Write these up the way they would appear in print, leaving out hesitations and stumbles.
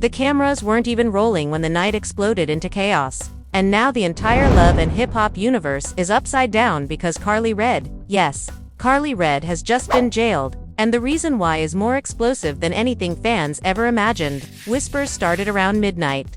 The cameras weren't even rolling when the night exploded into chaos. And now the entire love and hip-hop universe is upside down because Karlie Redd, yes, Karlie Redd has just been jailed, and the reason why is more explosive than anything fans ever imagined. Whispers started around midnight,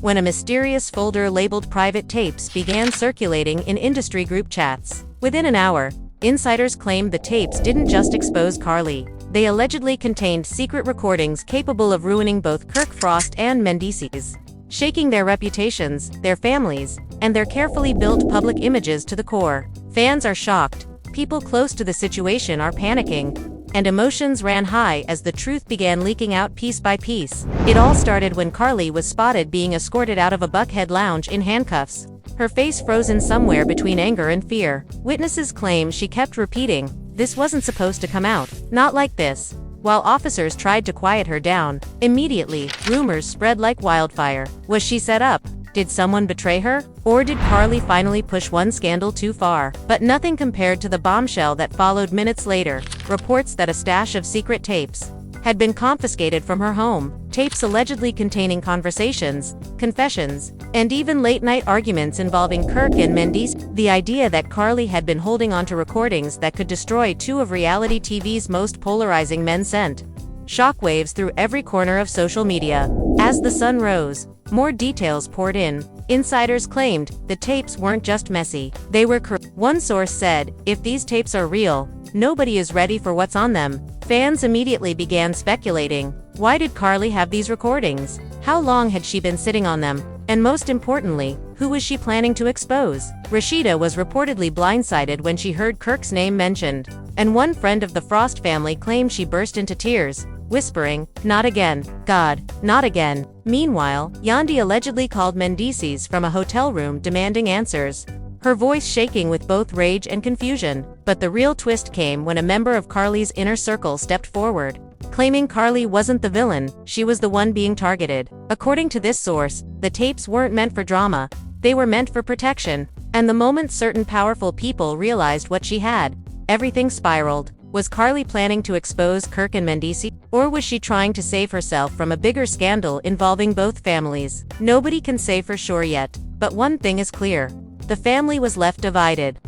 when a mysterious folder labeled private tapes began circulating in industry group chats. Within an hour, insiders claimed the tapes didn't just expose Karlie. They allegedly contained secret recordings capable of ruining both Kirk Frost and Mendeecees, shaking their reputations, their families, and their carefully built public images to the core. Fans are shocked, people close to the situation are panicking, and emotions ran high as the truth began leaking out piece by piece. It all started when Karlie was spotted being escorted out of a Buckhead lounge in handcuffs, her face frozen somewhere between anger and fear. Witnesses claim she kept repeating, "This wasn't supposed to come out. Not like this." While officers tried to quiet her down, immediately, rumors spread like wildfire. Was she set up? Did someone betray her? Or did Karlie finally push one scandal too far? But nothing compared to the bombshell that followed minutes later. Reports that a stash of secret tapes had been confiscated from her home, tapes allegedly containing conversations, confessions, and even late-night arguments involving Kirk and Mendeecees. The idea that Karlie had been holding onto recordings that could destroy two of reality TV's most polarizing men sent shockwaves through every corner of social media. As the sun rose, more details poured in. Insiders claimed the tapes weren't just messy, they were corrupt. One source said, "If these tapes are real, nobody is ready for what's on them." Fans immediately began speculating. Why did Karlie have these recordings? How long had she been sitting on them? And most importantly, who was she planning to expose? Rashida was reportedly blindsided when she heard Kirk's name mentioned, and one friend of the Frost family claimed she burst into tears, whispering, "Not again. God, not again." Meanwhile, Yandi allegedly called Mendeecees from a hotel room demanding answers, her voice shaking with both rage and confusion. But the real twist came when a member of Karlie's inner circle stepped forward, claiming Karlie wasn't the villain, she was the one being targeted. According to this source, the tapes weren't meant for drama, they were meant for protection. And the moment certain powerful people realized what she had, everything spiraled. Was Karlie planning to expose Kirk and Mendeecees? Or was she trying to save herself from a bigger scandal involving both families? Nobody can say for sure yet, but one thing is clear. The family was left divided.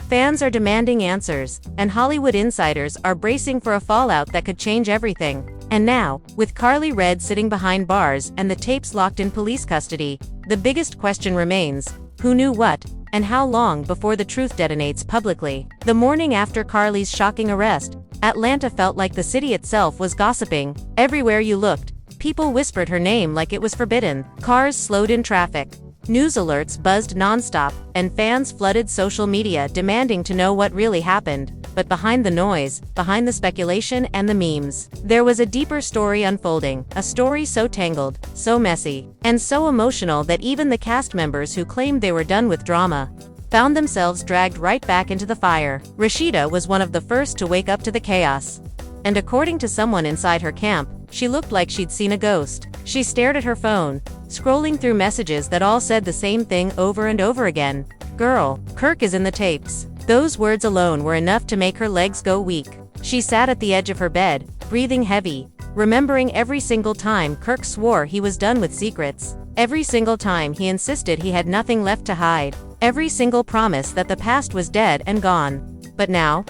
Fans are demanding answers, and Hollywood insiders are bracing for a fallout that could change everything. And now, with Karlie Redd sitting behind bars and the tapes locked in police custody, the biggest question remains, who knew what, and how long before the truth detonates publicly? The morning after Karlie's shocking arrest, Atlanta felt like the city itself was gossiping. Everywhere you looked, people whispered her name like it was forbidden. Cars slowed in traffic. News alerts buzzed nonstop, and fans flooded social media demanding to know what really happened. But behind the noise, behind the speculation and the memes, there was a deeper story unfolding, a story so tangled, so messy, and so emotional that even the cast members who claimed they were done with drama found themselves dragged right back into the fire. Rashida was one of the first to wake up to the chaos. And according to someone inside her camp, she looked like she'd seen a ghost. She stared at her phone, scrolling through messages that all said the same thing over and over again. "Girl, Kirk is in the tapes." Those words alone were enough to make her legs go weak. She sat at the edge of her bed, breathing heavy, remembering every single time Kirk swore he was done with secrets. Every single time he insisted he had nothing left to hide. Every single promise that the past was dead and gone. But now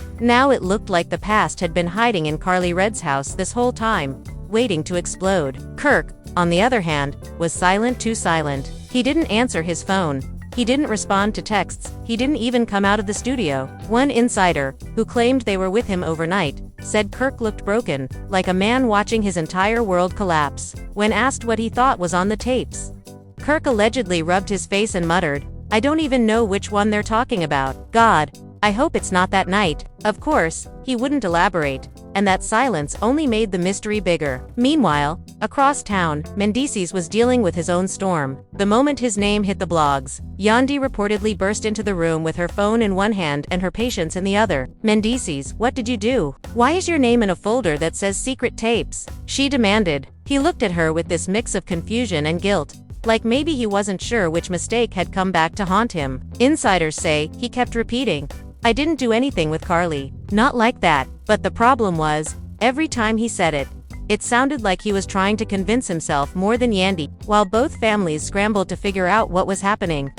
it looked like the past had been hiding in Karlie Redd's house this whole time, waiting to explode. Kirk, on the other hand, was silent, too silent. He didn't answer his phone. He didn't respond to texts. He didn't even come out of the studio. One insider, who claimed they were with him overnight, said Kirk looked broken, like a man watching his entire world collapse. When asked what he thought was on the tapes, Kirk allegedly rubbed his face and muttered, "I don't even know which one they're talking about. God, I hope it's not that night." Of course, he wouldn't elaborate, and that silence only made the mystery bigger. Meanwhile, across town, Mendeecees was dealing with his own storm. The moment his name hit the blogs, Yandi reportedly burst into the room with her phone in one hand and her patience in the other. "Mendeecees, what did you do? Why is your name in a folder that says secret tapes?" she demanded. He looked at her with this mix of confusion and guilt, like maybe he wasn't sure which mistake had come back to haunt him. Insiders say he kept repeating, "I didn't do anything with Karlie. Not like that." But the problem was, every time he said it, It sounded like he was trying to convince himself more than Yandy, while both families scrambled to figure out what was happening.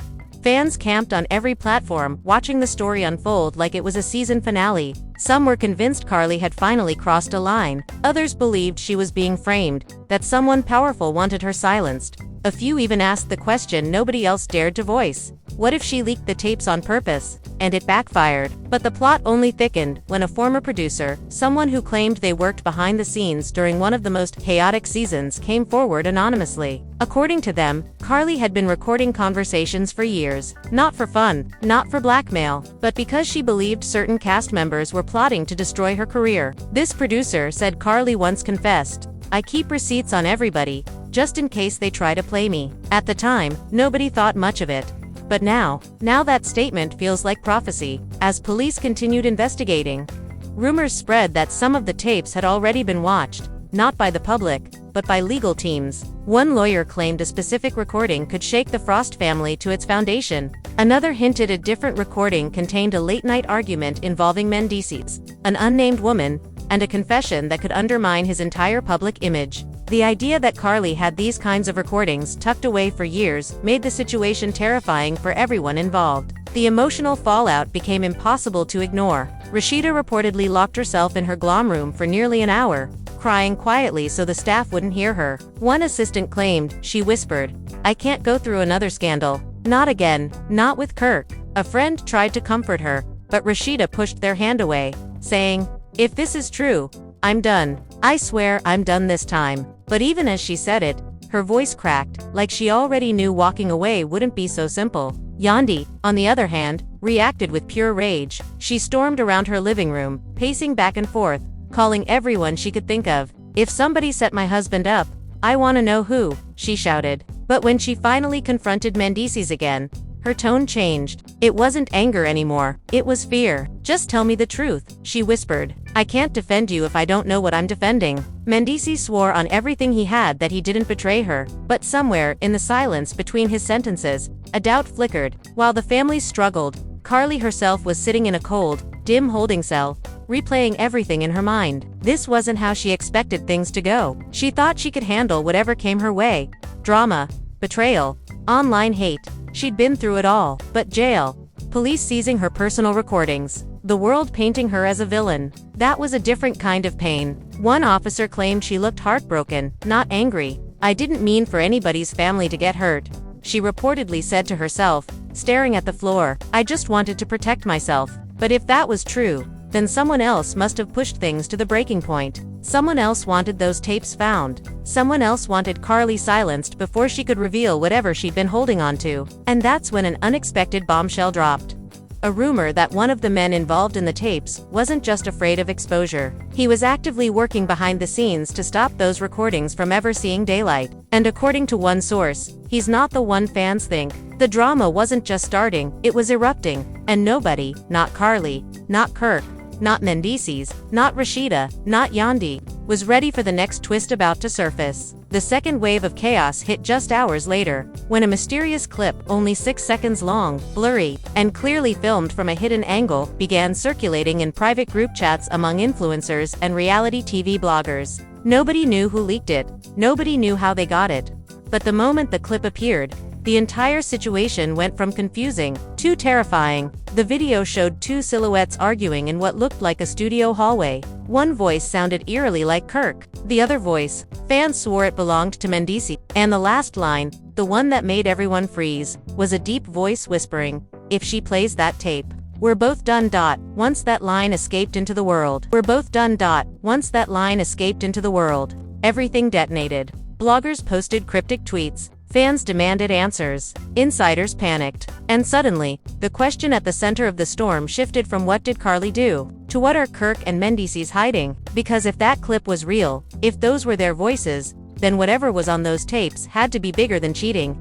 Fans camped on every platform, watching the story unfold like it was a season finale. Some were convinced Karlie had finally crossed a line. Others believed she was being framed, that someone powerful wanted her silenced. A few even asked the question nobody else dared to voice. What if she leaked the tapes on purpose? And it backfired. But the plot only thickened when a former producer, someone who claimed they worked behind the scenes during one of the most chaotic seasons, came forward anonymously. According to them, Karlie had been recording conversations for years, not for fun, not for blackmail, but because she believed certain cast members were plotting to destroy her career. This producer said Karlie once confessed, "I keep receipts on everybody, just in case they try to play me." At the time, nobody thought much of it. But now that statement feels like prophecy. As police continued investigating, rumors spread that some of the tapes had already been watched, not by the public, but by legal teams. One lawyer claimed a specific recording could shake the Frost family to its foundation. Another hinted a different recording contained a late-night argument involving Mendeecees, an unnamed woman, and a confession that could undermine his entire public image. The idea that Karlie had these kinds of recordings tucked away for years made the situation terrifying for everyone involved. The emotional fallout became impossible to ignore. Rashida reportedly locked herself in her glom room for nearly an hour, crying quietly so the staff wouldn't hear her. One assistant claimed, she whispered, "I can't go through another scandal. Not again, not with Kirk." A friend tried to comfort her, but Rashida pushed their hand away, saying, "If this is true, I'm done. I swear I'm done this time." But even as she said it, her voice cracked, like she already knew walking away wouldn't be so simple. Yandy, on the other hand, reacted with pure rage. She stormed around her living room, pacing back and forth, calling everyone she could think of. "If somebody set my husband up, I want to know who," she shouted. But when she finally confronted Mendeecees again, her tone changed. It wasn't anger anymore, it was fear. "Just tell me the truth," she whispered. "I can't defend you if I don't know what I'm defending." Mendeecees swore on everything he had that he didn't betray her, but somewhere, in the silence between his sentences, a doubt flickered. While the family struggled, Karlie herself was sitting in a cold, dim holding cell, replaying everything in her mind. This wasn't how she expected things to go. She thought she could handle whatever came her way. Drama, betrayal, online hate. She'd been through it all. But jail, police seizing her personal recordings, the world painting her as a villain. That was a different kind of pain. One officer claimed she looked heartbroken, not angry. "I didn't mean for anybody's family to get hurt," she reportedly said to herself, staring at the floor. "I just wanted to protect myself." But if that was true, then someone else must have pushed things to the breaking point. Someone else wanted those tapes found. Someone else wanted Karlie silenced before she could reveal whatever she'd been holding on to. And that's when an unexpected bombshell dropped. A rumor that one of the men involved in the tapes wasn't just afraid of exposure. He was actively working behind the scenes to stop those recordings from ever seeing daylight. And according to one source, he's not the one fans think. The drama wasn't just starting, it was erupting. And nobody, not Karlie, not Kirk, not Mendeecees, not Rashida, not Yandy, was ready for the next twist about to surface. The second wave of chaos hit just hours later, when a mysterious clip, only 6 seconds long, blurry, and clearly filmed from a hidden angle, began circulating in private group chats among influencers and reality TV bloggers. Nobody knew who leaked it. Nobody knew how they got it. But the moment the clip appeared, the entire situation went from confusing to terrifying. The video showed two silhouettes arguing in what looked like a studio hallway. One voice sounded eerily like Kirk. The other voice, fans swore it belonged to Mendeecees. And the last line, the one that made everyone freeze, was a deep voice whispering, "If she plays that tape, we're both done." Once that line escaped into the world. We're both done. Once that line escaped into the world, everything detonated. Bloggers posted cryptic tweets. Fans demanded answers. Insiders panicked. And suddenly, the question at the center of the storm shifted from what did Karlie do, to what are Kirk and Mendeecees hiding? Because if that clip was real, if those were their voices, then whatever was on those tapes had to be bigger than cheating.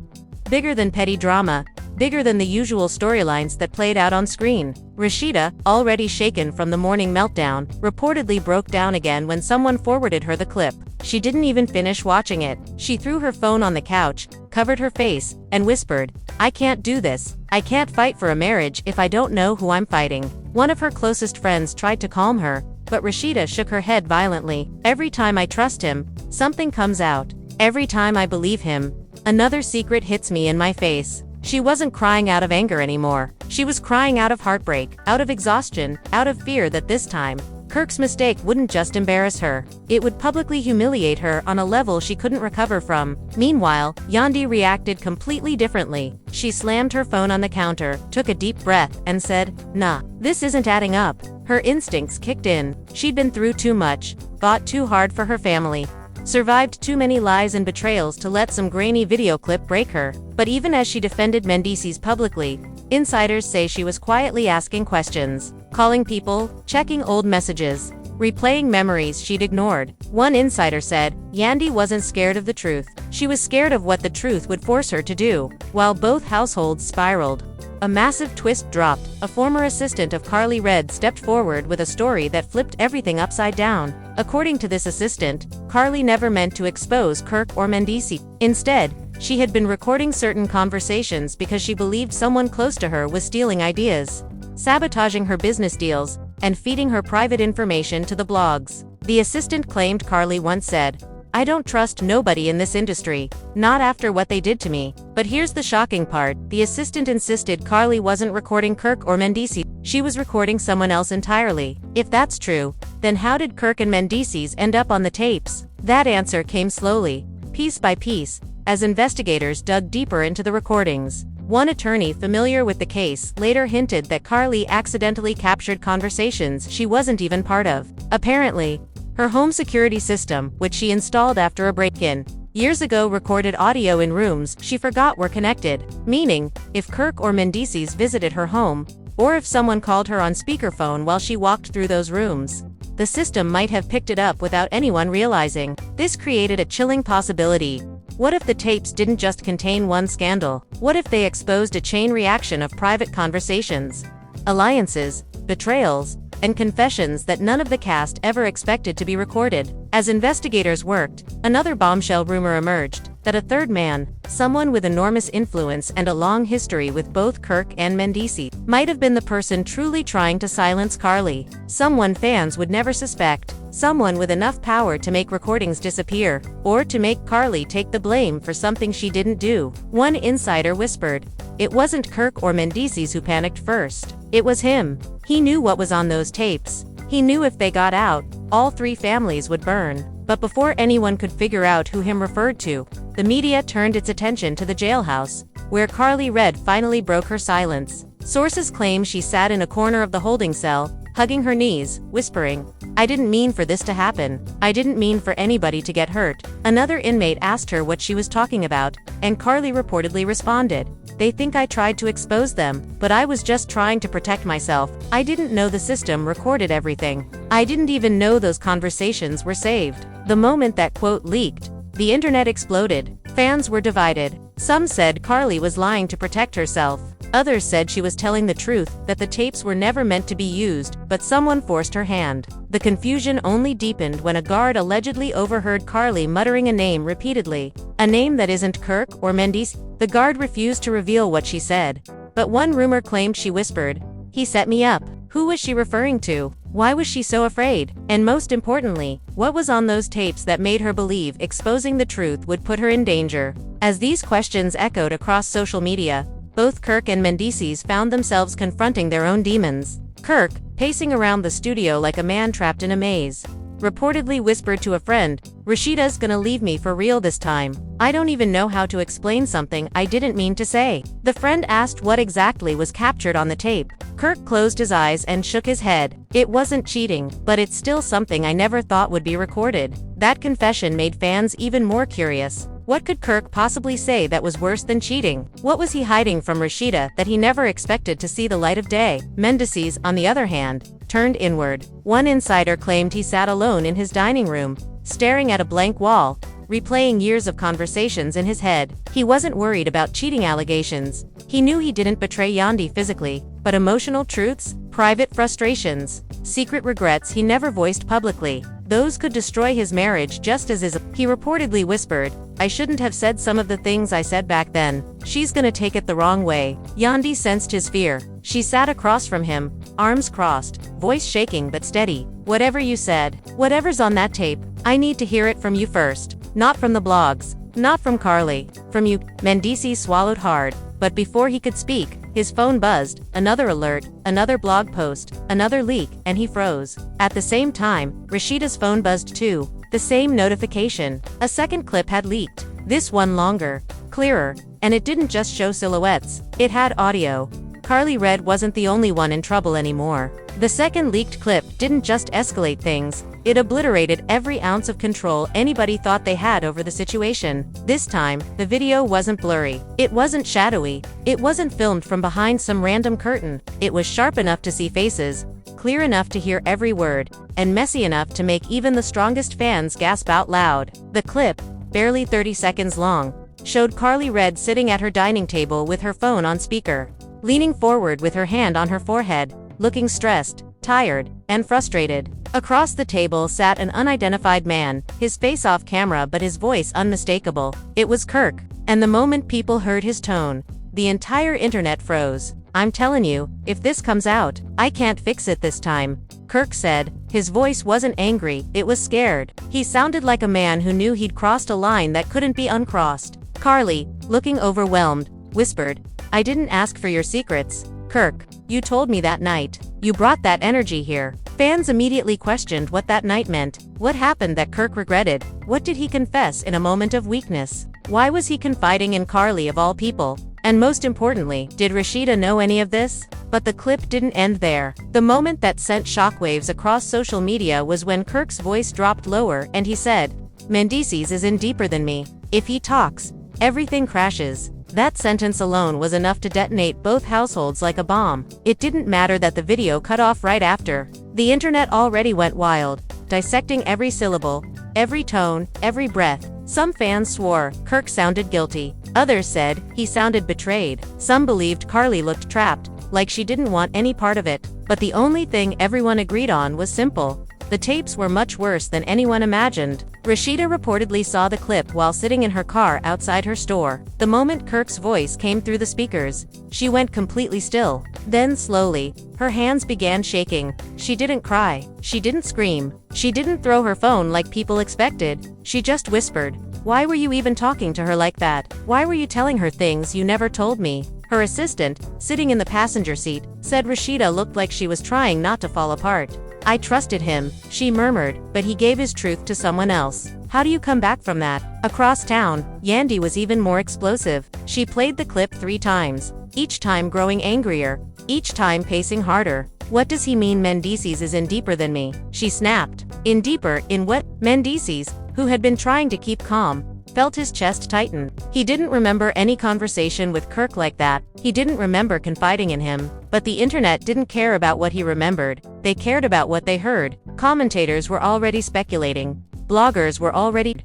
Bigger than petty drama. Bigger than the usual storylines that played out on screen. Rashida, already shaken from the morning meltdown, reportedly broke down again when someone forwarded her the clip. She didn't even finish watching it. She threw her phone on the couch, covered her face, and whispered, "I can't do this. I can't fight for a marriage if I don't know who I'm fighting." One of her closest friends tried to calm her, but Rashida shook her head violently. Every time I trust him, something comes out. Every time I believe him, another secret hits me in my face. She wasn't crying out of anger anymore. She was crying out of heartbreak, out of exhaustion, out of fear that this time, Kirk's mistake wouldn't just embarrass her. It would publicly humiliate her on a level she couldn't recover from. Meanwhile, Yandi reacted completely differently. She slammed her phone on the counter, took a deep breath, and said, "Nah, this isn't adding up." Her instincts kicked in. She'd been through too much, fought too hard for her family, survived too many lies and betrayals to let some grainy video clip break her. But even as she defended Mendeecees publicly, insiders say she was quietly asking questions, calling people, checking old messages, replaying memories she'd ignored. One insider said, Yandi wasn't scared of the truth. She was scared of what the truth would force her to do. While both households spiraled, a massive twist dropped. A former assistant of Karlie stepped forward with a story that flipped everything upside down. According to this assistant, Karlie never meant to expose Kirk or Mendeecees. Instead, she had been recording certain conversations because she believed someone close to her was stealing ideas, sabotaging her business deals, and feeding her private information to the blogs. The assistant claimed Karlie once said, "I don't trust nobody in this industry, not after what they did to me." But here's the shocking part. The assistant insisted Karlie wasn't recording Kirk or Mendeecees. She was recording someone else entirely. If that's true, then how did Kirk and Mendeecees end up on the tapes? That answer came slowly, piece by piece, as investigators dug deeper into the recordings. One attorney familiar with the case later hinted that Karlie accidentally captured conversations she wasn't even part of. Apparently, her home security system, which she installed after a break-in, years ago recorded audio in rooms she forgot were connected, meaning, if Kirk or Mendeecees visited her home, or if someone called her on speakerphone while she walked through those rooms, the system might have picked it up without anyone realizing. This created a chilling possibility. What if the tapes didn't just contain one scandal? What if they exposed a chain reaction of private conversations, alliances, betrayals, and confessions that none of the cast ever expected to be recorded? As investigators worked, another bombshell rumor emerged, that a third man, someone with enormous influence and a long history with both Kirk and Mendeecees, might have been the person truly trying to silence Karlie. Someone fans would never suspect, someone with enough power to make recordings disappear, or to make Karlie take the blame for something she didn't do. One insider whispered, it wasn't Kirk or Mendeecees who panicked first. It was him. He knew what was on those tapes. He knew if they got out, all three families would burn. But before anyone could figure out who him referred to, the media turned its attention to the jailhouse, where Karlie finally broke her silence. Sources claim she sat in a corner of the holding cell, hugging her knees, whispering, "I didn't mean for this to happen. I didn't mean for anybody to get hurt." Another inmate asked her what she was talking about, and Karlie reportedly responded, "They think I tried to expose them, but I was just trying to protect myself. I didn't know the system recorded everything. I didn't even know those conversations were saved." The moment that quote leaked, the internet exploded. Fans were divided. Some said Karlie was lying to protect herself. Others said she was telling the truth, that the tapes were never meant to be used, but someone forced her hand. The confusion only deepened when a guard allegedly overheard Karlie muttering a name repeatedly. A name that isn't Kirk or Mendeecees. The guard refused to reveal what she said. But one rumor claimed she whispered, "He set me up." Who was she referring to? Why was she so afraid? And most importantly, what was on those tapes that made her believe exposing the truth would put her in danger? As these questions echoed across social media, both Kirk and Mendeecees found themselves confronting their own demons. Kirk, pacing around the studio like a man trapped in a maze, reportedly whispered to a friend, "Rashida's gonna leave me for real this time. I don't even know how to explain something I didn't mean to say." The friend asked what exactly was captured on the tape. Kirk closed his eyes and shook his head. "It wasn't cheating, but it's still something I never thought would be recorded." That confession made fans even more curious. What could Kirk possibly say that was worse than cheating? What was he hiding from Rashida that he never expected to see the light of day? Mendeecees, on the other hand, turned inward. One insider claimed he sat alone in his dining room, staring at a blank wall, replaying years of conversations in his head. He wasn't worried about cheating allegations. He knew he didn't betray Yandi physically, but emotional truths, private frustrations, secret regrets he never voiced publicly, those could destroy his marriage just as his. He reportedly whispered, "I shouldn't have said some of the things I said back then. She's gonna take it the wrong way." Yandi sensed his fear. She sat across from him, arms crossed, voice shaking but steady. "Whatever you said, whatever's on that tape, I need to hear it from you first. Not from the blogs. Not from Karlie. From you." Mendeecees swallowed hard, but before he could speak, his phone buzzed. Another alert, another blog post, another leak, and he froze. At the same time, Rashida's phone buzzed too. The same notification. A second clip had leaked. This one longer, clearer, and it didn't just show silhouettes. It had audio. Karlie Redd wasn't the only one in trouble anymore. The second leaked clip didn't just escalate things, it obliterated every ounce of control anybody thought they had over the situation. This time, the video wasn't blurry. It wasn't shadowy. It wasn't filmed from behind some random curtain. It was sharp enough to see faces, clear enough to hear every word, and messy enough to make even the strongest fans gasp out loud. The clip, barely 30 seconds long, showed Karlie Redd sitting at her dining table with her phone on speaker, leaning forward with her hand on her forehead, looking stressed, tired, and frustrated. Across the table sat an unidentified man, his face off camera but his voice unmistakable. It was Kirk, and the moment people heard his tone, the entire internet froze. "I'm telling you, if this comes out, I can't fix it this time," Kirk said. His voice wasn't angry, it was scared. He sounded like a man who knew he'd crossed a line that couldn't be uncrossed. Karlie, looking overwhelmed, whispered, "I didn't ask for your secrets, Kirk. You told me that night. You brought that energy here." Fans immediately questioned what that night meant. What happened that Kirk regretted? What did he confess in a moment of weakness? Why was he confiding in Karlie of all people? And most importantly, did Rashida know any of this? But the clip didn't end there. The moment that sent shockwaves across social media was when Kirk's voice dropped lower and he said, "Mendeecees is in deeper than me. If he talks, everything crashes." That sentence alone was enough to detonate both households like a bomb. It didn't matter that the video cut off right after. The internet already went wild, dissecting every syllable, every tone, every breath. Some fans swore Kirk sounded guilty. Others said he sounded betrayed. Some believed Karlie looked trapped, like she didn't want any part of it. But the only thing everyone agreed on was simple. The tapes were much worse than anyone imagined. Rashida reportedly saw the clip while sitting in her car outside her store. The moment Kirk's voice came through the speakers, she went completely still. Then slowly, her hands began shaking. She didn't cry. She didn't scream. She didn't throw her phone like people expected. She just whispered, "Why were you even talking to her like that? Why were you telling her things you never told me?" Her assistant, sitting in the passenger seat, said Rashida looked like she was trying not to fall apart. "I trusted him," she murmured, "but he gave his truth to someone else. How do you come back from that?" Across town, Yandy was even more explosive. She played the clip 3 times, each time growing angrier, each time pacing harder. "What does he mean Mendeecees is in deeper than me?" she snapped. "In deeper, in what?" Mendeecees, who had been trying to keep calm, felt his chest tighten. He didn't remember any conversation with Kirk like that. He didn't remember confiding in him. But the internet didn't care about what he remembered. They cared about what they heard. Commentators were already speculating. Bloggers were already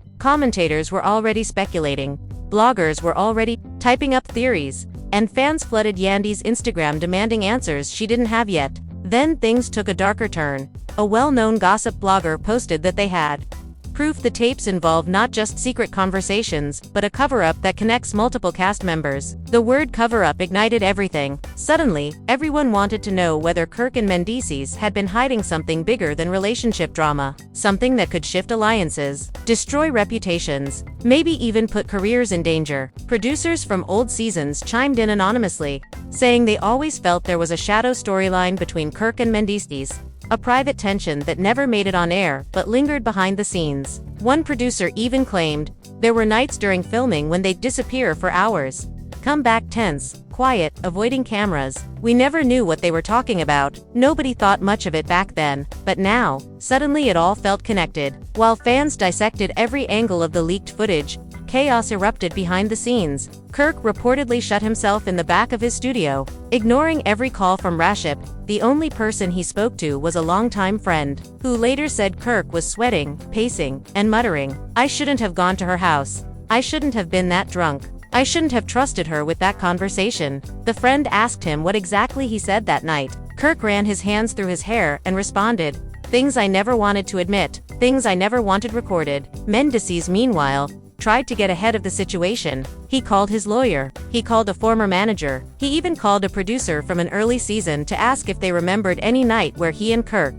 speculating. Bloggers were already typing up theories. And fans flooded Yandy's Instagram demanding answers she didn't have yet. Then things took a darker turn. A well-known gossip blogger posted that they had proof the tapes involve not just secret conversations, but a cover-up that connects multiple cast members. The word cover-up ignited everything. Suddenly, everyone wanted to know whether Kirk and Mendeecees had been hiding something bigger than relationship drama, something that could shift alliances, destroy reputations, maybe even put careers in danger. Producers from old seasons chimed in anonymously, saying they always felt there was a shadow storyline between Kirk and Mendeecees. A private tension that never made it on air but lingered behind the scenes. One producer even claimed there were nights during filming when they'd disappear for hours, come back tense, quiet, avoiding cameras. We never knew what they were talking about. Nobody thought much of it back then, but now, suddenly it all felt connected. While fans dissected every angle of the leaked footage, chaos erupted behind the scenes. Kirk reportedly shut himself in the back of his studio, ignoring every call from Rashid. The only person he spoke to was a longtime friend, who later said Kirk was sweating, pacing, and muttering, "I shouldn't have gone to her house. I shouldn't have been that drunk. I shouldn't have trusted her with that conversation." The friend asked him what exactly he said that night. Kirk ran his hands through his hair and responded, "Things I never wanted to admit, things I never wanted recorded." Mendeecees, meanwhile, tried to get ahead of the situation. He called his lawyer. He called a former manager. He even called a producer from an early season to ask if they remembered any night where he and Kirk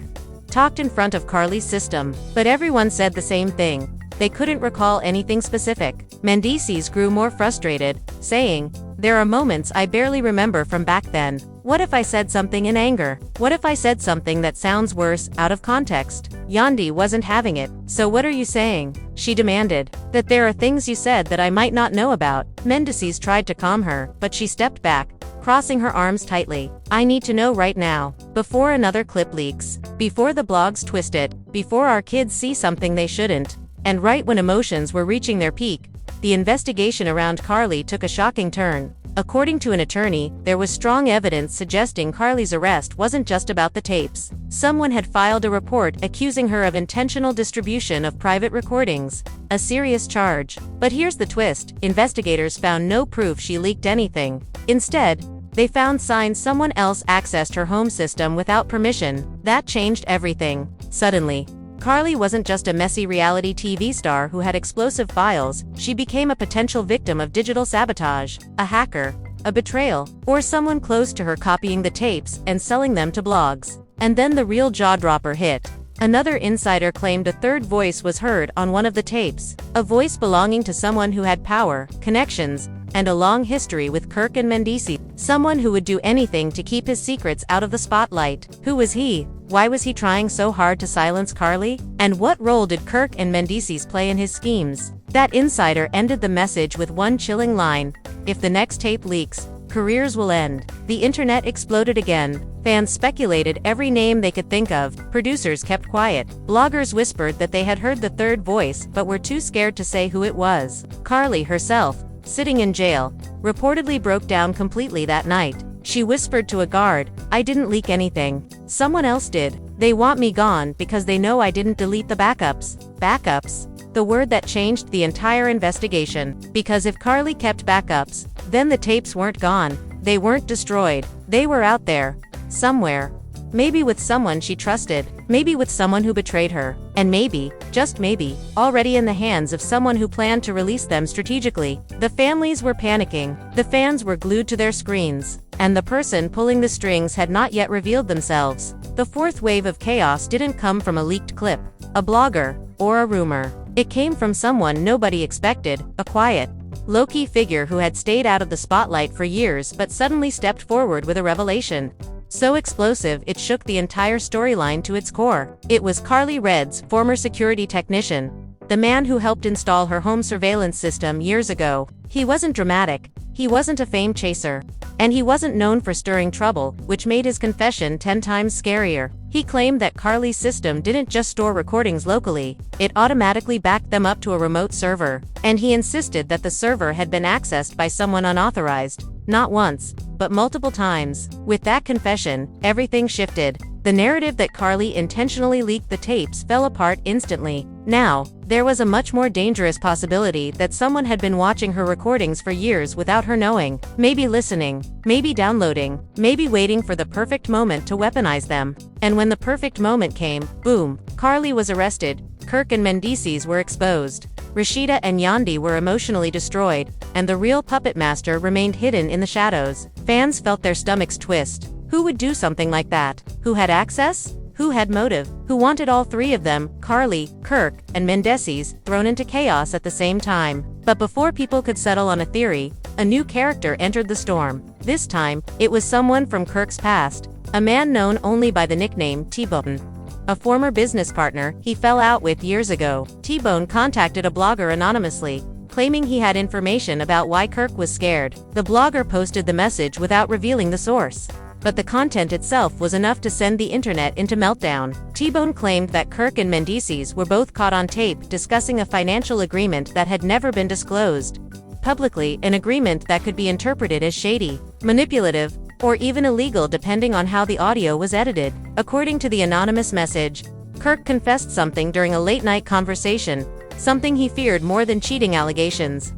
talked in front of Karlie's system. But everyone said the same thing. They couldn't recall anything specific. Mendeecees grew more frustrated, saying, "There are moments I barely remember from back then. What if I said something in anger? What if I said something that sounds worse, out of context?" Yandi wasn't having it. "So what are you saying?" she demanded. "That there are things you said that I might not know about." Mendeecees tried to calm her, but she stepped back, crossing her arms tightly. "I need to know right now, before another clip leaks, before the blogs twist it, before our kids see something they shouldn't." And right when emotions were reaching their peak, the investigation around Karlie took a shocking turn. According to an attorney, there was strong evidence suggesting Karlie's arrest wasn't just about the tapes. Someone had filed a report accusing her of intentional distribution of private recordings, a serious charge. But here's the twist: investigators found no proof she leaked anything. Instead, they found signs someone else accessed her home system without permission. That changed everything. Suddenly, Karlie wasn't just a messy reality TV star who had explosive files, she became a potential victim of digital sabotage, a hacker, a betrayal, or someone close to her copying the tapes and selling them to blogs. And then the real jaw-dropper hit. Another insider claimed a third voice was heard on one of the tapes, a voice belonging to someone who had power, connections, and a long history with Kirk and Mendeecees. Someone who would do anything to keep his secrets out of the spotlight. Who was he? Why was he trying so hard to silence Karlie? And what role did Kirk and Mendeecees play in his schemes? That insider ended the message with one chilling line: "If the next tape leaks, careers will end." The internet exploded again. Fans speculated every name they could think of. Producers kept quiet. Bloggers whispered that they had heard the third voice but were too scared to say who it was. Karlie herself, sitting in jail, reportedly broke down completely that night. She whispered to a guard, "I didn't leak anything. Someone else did. They want me gone because they know I didn't delete the backups." Backups? The word that changed the entire investigation. Because if Karlie kept backups, then the tapes weren't gone. They weren't destroyed. They were out there. Somewhere. Maybe with someone she trusted. Maybe with someone who betrayed her. And maybe, just maybe, already in the hands of someone who planned to release them strategically. The families were panicking. The fans were glued to their screens. And the person pulling the strings had not yet revealed themselves. The fourth wave of chaos didn't come from a leaked clip, a blogger, or a rumor. It came from someone nobody expected, a quiet, low-key figure who had stayed out of the spotlight for years but suddenly stepped forward with a revelation so explosive it shook the entire storyline to its core. It was Karlie Redd's former security technician, the man who helped install her home surveillance system years ago. He wasn't dramatic, he wasn't a fame chaser, and he wasn't known for stirring trouble, which made his confession 10 times scarier. He claimed that Karlie's system didn't just store recordings locally, it automatically backed them up to a remote server, and he insisted that the server had been accessed by someone unauthorized, not once, but multiple times. With that confession, everything shifted. The narrative that Karlie intentionally leaked the tapes fell apart instantly. Now, there was a much more dangerous possibility that someone had been watching her recordings for years without her knowing, maybe listening, maybe downloading, maybe waiting for the perfect moment to weaponize them. And when the perfect moment came, boom, Karlie was arrested, Kirk and Mendeecees were exposed, Rashida and Yandi were emotionally destroyed, and the real puppet master remained hidden in the shadows. Fans felt their stomachs twist. Who would do something like that? Who had access? Who had motive? Who wanted all three of them, Karlie, Kirk, and Mendeecees, thrown into chaos at the same time? But before people could settle on a theory, a new character entered the storm. This time, it was someone from Kirk's past, a man known only by the nickname T-Bone. A former business partner he fell out with years ago. T-Bone contacted a blogger anonymously, claiming he had information about why Kirk was scared. The blogger posted the message without revealing the source, but the content itself was enough to send the internet into meltdown. T-Bone claimed that Kirk and Mendeecees were both caught on tape discussing a financial agreement that had never been disclosed publicly, an agreement that could be interpreted as shady, manipulative, or even illegal depending on how the audio was edited. According to the anonymous message, Kirk confessed something during a late-night conversation, something he feared more than cheating allegations,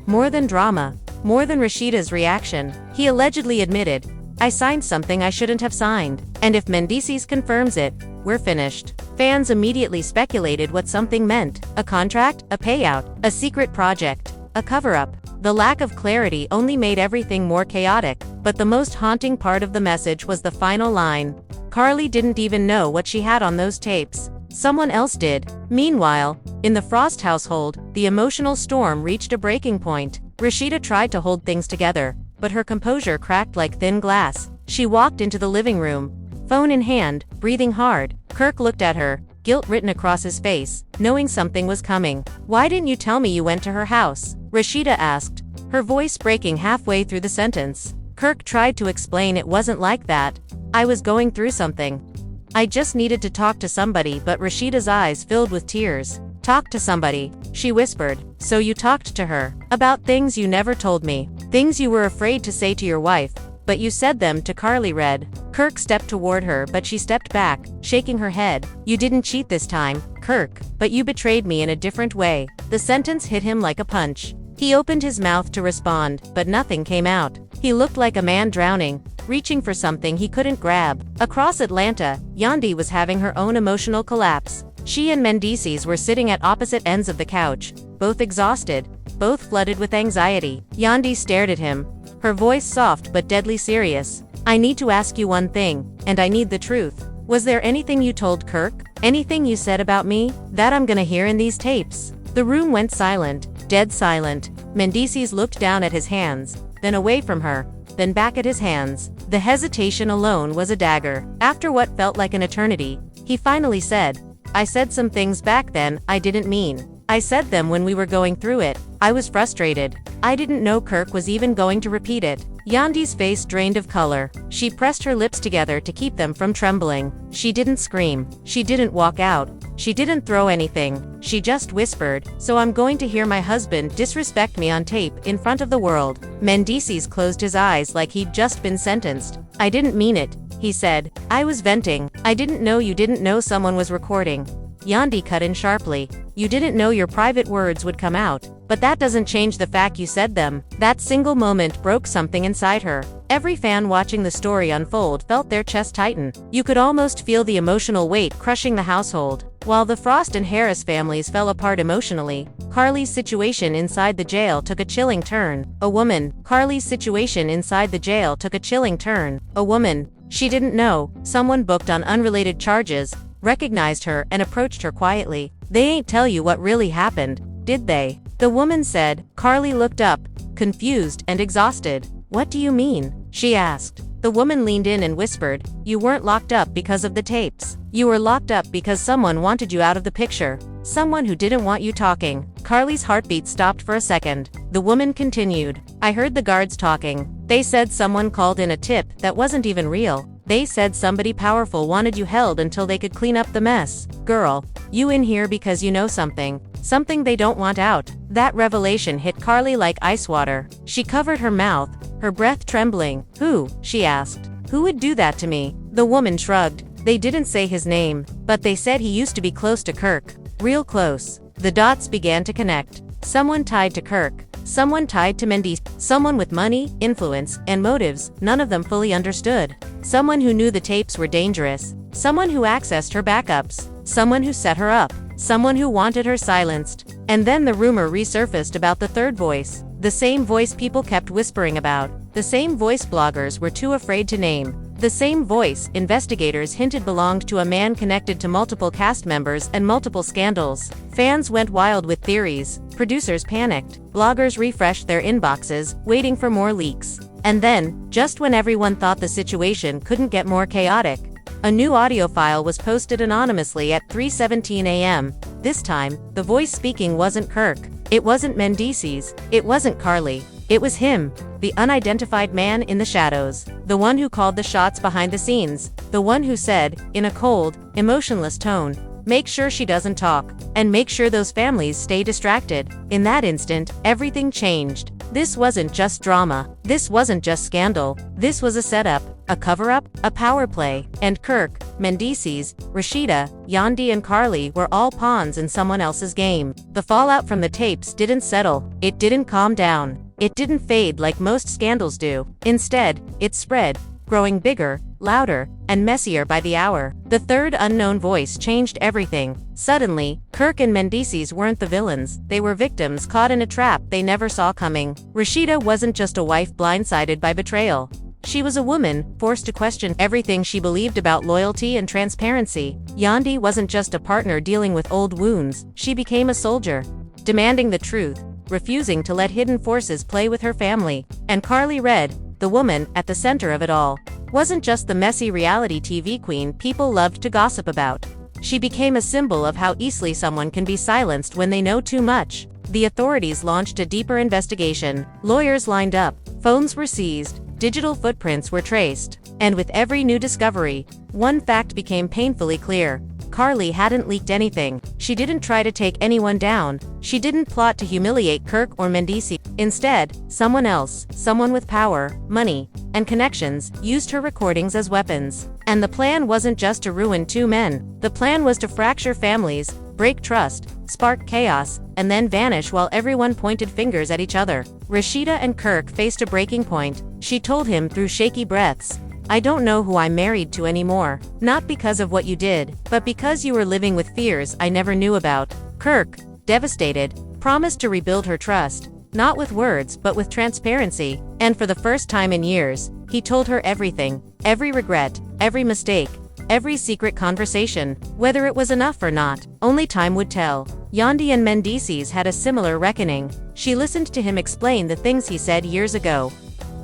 more than drama, more than Rashida's reaction. He allegedly admitted, I signed something I shouldn't have signed. And if Mendeecees confirms it, we're finished. Fans immediately speculated what something meant. A contract? A payout? A secret project? A cover-up? The lack of clarity only made everything more chaotic, but the most haunting part of the message was the final line. Karlie didn't even know what she had on those tapes. Someone else did. Meanwhile, in the Frost household, the emotional storm reached a breaking point. Rashida tried to hold things together, but her composure cracked like thin glass. She walked into the living room, phone in hand, breathing hard. Kirk looked at her, guilt written across his face, knowing something was coming. "Why didn't you tell me you went to her house?" Rashida asked, her voice breaking halfway through the sentence. Kirk tried to explain it wasn't like that. "I was going through something. I just needed to talk to somebody," but Rashida's eyes filled with tears. "Talk to somebody," she whispered. "So you talked to her about things you never told me, things you were afraid to say to your wife, but you said them to Karlie Red." Kirk stepped toward her, but she stepped back, shaking her head. "You didn't cheat this time, Kirk, but you betrayed me in a different way." The sentence hit him like a punch. He opened his mouth to respond, but nothing came out. He looked like a man drowning, reaching for something he couldn't grab. Across Atlanta, Yandi was having her own emotional collapse. She and Mendeecees were sitting at opposite ends of the couch, both exhausted, both flooded with anxiety. Yandi stared at him, her voice soft but deadly serious. "I need to ask you one thing, and I need the truth. Was there anything you told Kirk? Anything you said about me, that I'm gonna hear in these tapes?" The room went silent, dead silent. Mendeecees looked down at his hands, then away from her, then back at his hands. The hesitation alone was a dagger. After what felt like an eternity, he finally said, "I said some things back then I didn't mean. I said them when we were going through it. I was frustrated. I didn't know Kirk was even going to repeat it." Yandi's face drained of color. She pressed her lips together to keep them from trembling. She didn't scream. She didn't walk out. She didn't throw anything. She just whispered, "So I'm going to hear my husband disrespect me on tape in front of the world." Mendeecees closed his eyes like he'd just been sentenced. "I didn't mean it," he said. "I was venting. I didn't know you didn't know someone was recording." Yandi cut in sharply. "You didn't know your private words would come out, but that doesn't change the fact you said them." That single moment broke something inside her. Every fan watching the story unfold felt their chest tighten. You could almost feel the emotional weight crushing the household. While the Frost and Harris families fell apart emotionally, Karlie's situation inside the jail took a chilling turn. A woman. Karlie's situation inside the jail took a chilling turn. A woman. She didn't know. Someone booked on unrelated charges recognized her and approached her quietly. "They ain't tell you what really happened, did they?" The woman said. Karlie looked up, confused and exhausted. "What do you mean?" she asked. The woman leaned in and whispered, "You weren't locked up because of the tapes. You were locked up because someone wanted you out of the picture. Someone who didn't want you talking." Karlie's heartbeat stopped for a second. The woman continued, "I heard the guards talking. They said someone called in a tip that wasn't even real. They said somebody powerful wanted you held until they could clean up the mess. Girl, you in here because you know something. Something they don't want out." That revelation hit Karlie like ice water. She covered her mouth, her breath trembling. "Who?" she asked. "Who would do that to me?" The woman shrugged. "They didn't say his name, but they said he used to be close to Kirk. Real close." The dots began to connect. Someone tied to Kirk. Someone tied to Mendeecees. Someone with money, influence, and motives none of them fully understood. Someone who knew the tapes were dangerous. Someone who accessed her backups. Someone who set her up. Someone who wanted her silenced. And then the rumor resurfaced about the third voice. The same voice people kept whispering about. The same voice bloggers were too afraid to name. The same voice investigators hinted belonged to a man connected to multiple cast members and multiple scandals. Fans went wild with theories. Producers panicked. Bloggers refreshed their inboxes, waiting for more leaks. And then, just when everyone thought the situation couldn't get more chaotic, a new audio file was posted anonymously at 3:17 a.m. This time, the voice speaking wasn't Kirk. It wasn't Mendeecees. It wasn't Karlie. It was him, the unidentified man in the shadows, the one who called the shots behind the scenes, the one who said, in a cold, emotionless tone, "Make sure she doesn't talk, and make sure those families stay distracted." In that instant, everything changed. This wasn't just drama. This wasn't just scandal. This was a setup, a cover-up, a power play. And Kirk, Mendeecees, Rashida, Yandi and Karlie were all pawns in someone else's game. The fallout from the tapes didn't settle. It didn't calm down. It didn't fade like most scandals do. Instead, it spread, growing bigger, louder, and messier by the hour. The third unknown voice changed everything. Suddenly, Kirk and Mendeecees weren't the villains, they were victims caught in a trap they never saw coming. Rashida wasn't just a wife blindsided by betrayal. She was a woman, forced to question everything she believed about loyalty and transparency. Yandi wasn't just a partner dealing with old wounds, she became a soldier, demanding the truth, refusing to let hidden forces play with her family. And Karlie Red, the woman at the center of it all, wasn't just the messy reality TV queen people loved to gossip about. She became a symbol of how easily someone can be silenced when they know too much. The authorities launched a deeper investigation. Lawyers lined up, phones were seized, digital footprints were traced. And with every new discovery, one fact became painfully clear. Karlie hadn't leaked anything. She didn't try to take anyone down. She didn't plot to humiliate Kirk or Mendeecees. Instead, someone else, someone with power, money, and connections, used her recordings as weapons. And the plan wasn't just to ruin two men. The plan was to fracture families, break trust, spark chaos, and then vanish while everyone pointed fingers at each other. Rashida and Kirk faced a breaking point. She told him through shaky breaths, "I don't know who I'm married to anymore. Not because of what you did, but because you were living with fears I never knew about." Kirk, devastated, promised to rebuild her trust, not with words but with transparency. And for the first time in years, he told her everything, every regret, every mistake, every secret conversation. Whether it was enough or not, only time would tell. Yandi and Mendeecees had a similar reckoning. She listened to him explain the things he said years ago,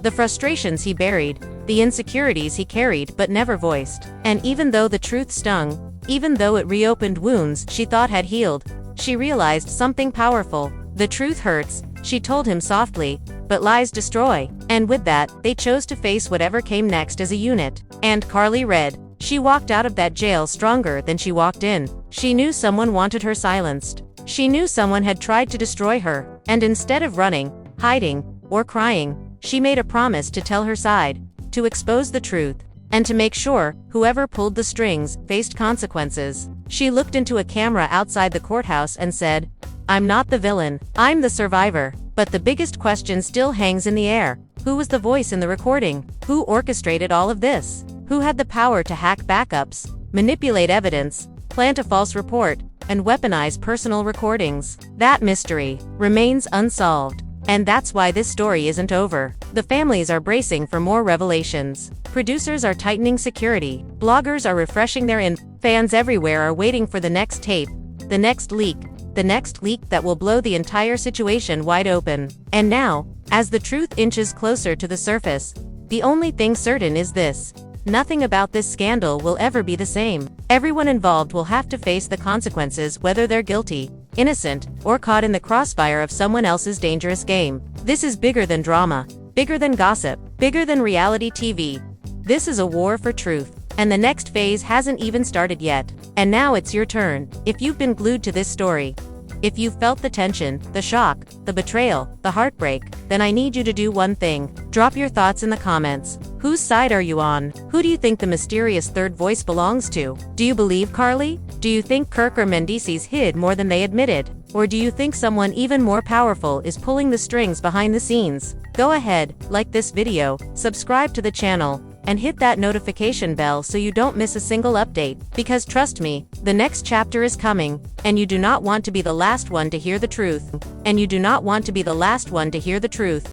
the frustrations he buried, the insecurities he carried but never voiced. And even though the truth stung, even though it reopened wounds she thought had healed, she realized something powerful. The truth hurts, she told him softly, but lies destroy. And with that, they chose to face whatever came next as a unit. And Karlie Red, she walked out of that jail stronger than she walked in. She knew someone wanted her silenced. She knew someone had tried to destroy her. And instead of running, hiding, or crying, she made a promise to tell her side, to expose the truth, and to make sure whoever pulled the strings faced consequences. She looked into a camera outside the courthouse and said, "I'm not the villain, I'm the survivor." But the biggest question still hangs in the air. Who was the voice in the recording? Who orchestrated all of this? Who had the power to hack backups, manipulate evidence, plant a false report, and weaponize personal recordings? That mystery remains unsolved. And that's why this story isn't over. The families are bracing for more revelations. Producers are tightening security. Bloggers are refreshing their info. Fans everywhere are waiting for the next tape, the next leak that will blow the entire situation wide open. And now, as the truth inches closer to the surface, the only thing certain is this: nothing about this scandal will ever be the same. Everyone involved will have to face the consequences, whether they're guilty, innocent, or caught in the crossfire of someone else's dangerous game. This is bigger than drama, bigger than gossip, bigger than reality TV. This is a war for truth. And the next phase hasn't even started yet. And now it's your turn. If you've been glued to this story, if you've felt the tension, the shock, the betrayal, the heartbreak, then I need you to do one thing. Drop your thoughts in the comments. Whose side are you on? Who do you think the mysterious third voice belongs to? Do you believe Karlie? Do you think Kirk or Mendeecees hid more than they admitted? Or do you think someone even more powerful is pulling the strings behind the scenes? Go ahead, like this video, subscribe to the channel, and hit that notification bell so you don't miss a single update. Because trust me, the next chapter is coming, and you do not want to be the last one to hear the truth. And you do not want to be the last one to hear the truth.